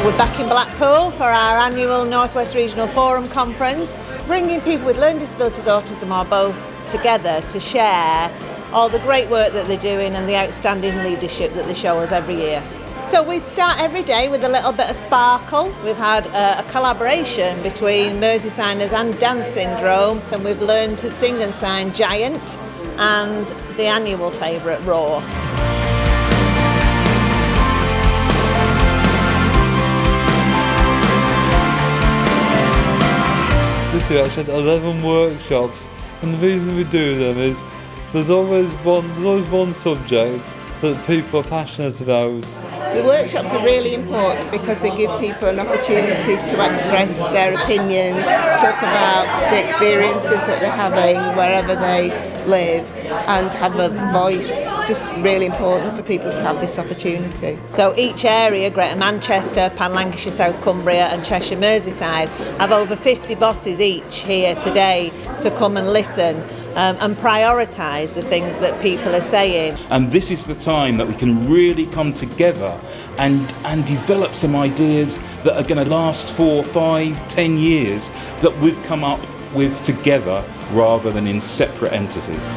We're back in Blackpool for our annual North West Regional Forum Conference, bringing people with learning disabilities, autism or both together to share all the great work that they're doing and the outstanding leadership that they show us every year. So we start every day with a little bit of sparkle. We've had a collaboration between Merseyside and Down Syndrome, and we've learned to sing and sign Giant and the annual favourite Roar. This year I had 11 workshops, and the reason we do them is there's always one subject that people are passionate about. The workshops are really important because they give people an opportunity to express their opinions, talk about the experiences that they're having wherever they live and have a voice. It's just really important for people to have this opportunity. So each area, Greater Manchester, Pan Lancashire, South Cumbria and Cheshire Merseyside, have over 50 bosses each here today to come and listen and prioritise the things that people are saying. And this is the time that we can really come together and develop some ideas that are going to last 4, 5, 10 years that we've come up with together rather than in separate entities.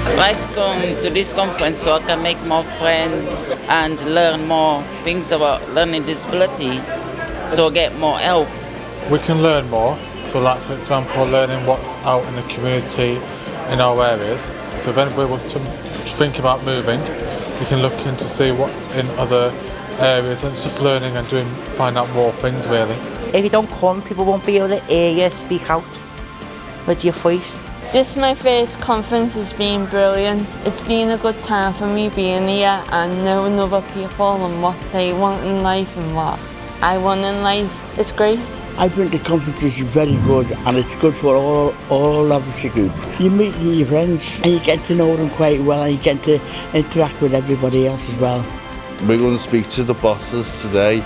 I like to come to this conference so I can make more friends and learn more things about learning disability, so I get more help. We can learn more, so like for example learning what's out in the community in our areas. So if anybody wants to think about moving, you can look in to see what's in other areas, and it's just learning and find out more things really. If you don't come, people won't be able to hear you speak out with your voice. This, my first conference, has been brilliant. It's been a good time for me being here and knowing other people and what they want in life and what I want in life. It's great. I think the conference is very good and it's good for all levels of group. You meet your friends and you get to know them quite well and you get to interact with everybody else as well. We're going to speak to the bosses today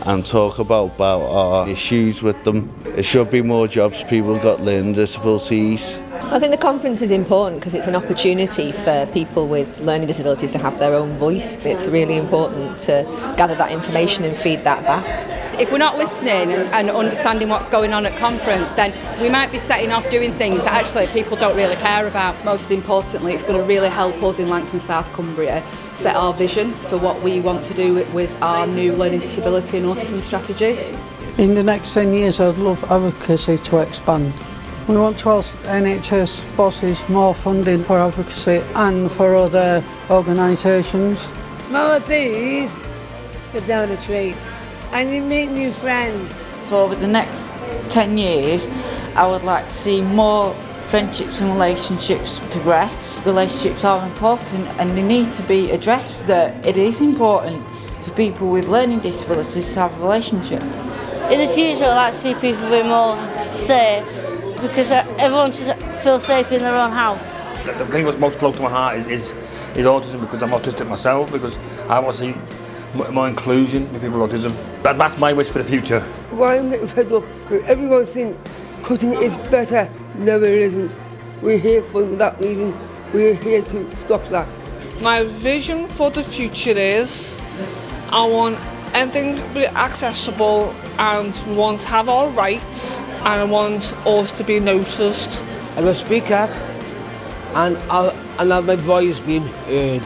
and talk about our issues with them. There should be more jobs for people who've got learning disabilities. I think the conference is important because it's an opportunity for people with learning disabilities to have their own voice. It's really important to gather that information and feed that back. If we're not listening and understanding what's going on at conference, then we might be setting off doing things that actually people don't really care about. Most importantly, it's going to really help us in Lancashire and South Cumbria set our vision for what we want to do with our new learning disability and autism strategy. In the next 10 years, I'd love advocacy to expand. We want to ask NHS bosses for more funding for advocacy and for other organisations. Nowadays, go down the street and you meet new friends. So over the next 10 years, I would like to see more friendships and relationships progress. Relationships are important and they need to be addressed, that it is important for people with learning disabilities to have a relationship. In the future, I'd like to see people be more safe, because everyone should feel safe in their own house. The thing that's most close to my heart is autism, because I'm autistic myself, because I want to see more inclusion with people with autism. That's my wish for the future. Why I'm getting fed up, everyone thinks cutting is better. No, it isn't. We're here for that reason. We're here to stop that. My vision for the future is I want anything to be accessible and want to have our rights, and I want us to be noticed. I'm going to speak up and have my voice being heard.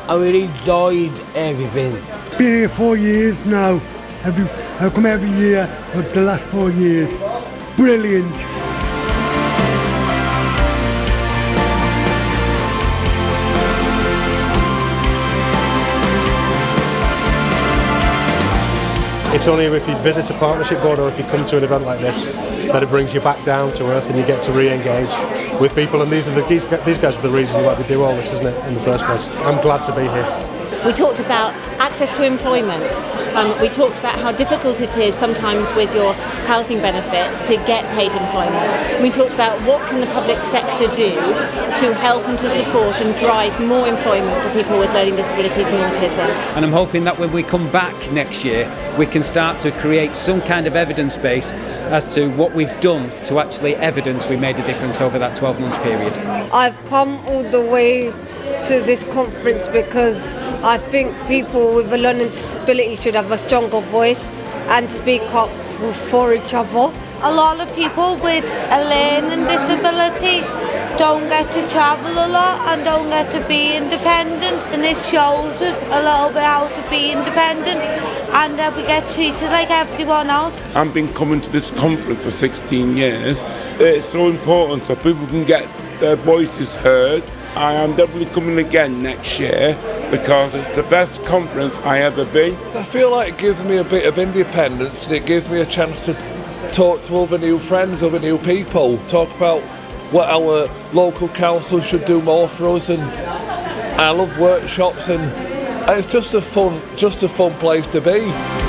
I really enjoyed everything. Been here 4 years now. I've come every year for the last 4 years. Brilliant. It's only if you visit a partnership board or if you come to an event like this that it brings you back down to earth and you get to re-engage with people, and these guys are the reason why we do all this, isn't it, in the first place. I'm glad to be here. We talked about access to employment. We talked about how difficult it is sometimes with your housing benefits to get paid employment. We talked about what can the public sector do to help and to support and drive more employment for people with learning disabilities and autism. And I'm hoping that when we come back next year, we can start to create some kind of evidence base as to what we've done to actually evidence we made a difference over that 12 months period. I've come all the way to this conference because I think people with a learning disability should have a stronger voice and speak up for each other. A lot of people with a learning disability don't get to travel a lot and don't get to be independent, and it shows us a little bit how to be independent, and we get treated like everyone else. I've been coming to this conference for 16 years. It's so important so people can get their voices heard. I am definitely coming again next year because it's the best conference I ever been. I feel like it gives me a bit of independence and it gives me a chance to talk to other new friends, other new people, talk about what our local council should do more for us, and I love workshops and it's just a fun place to be.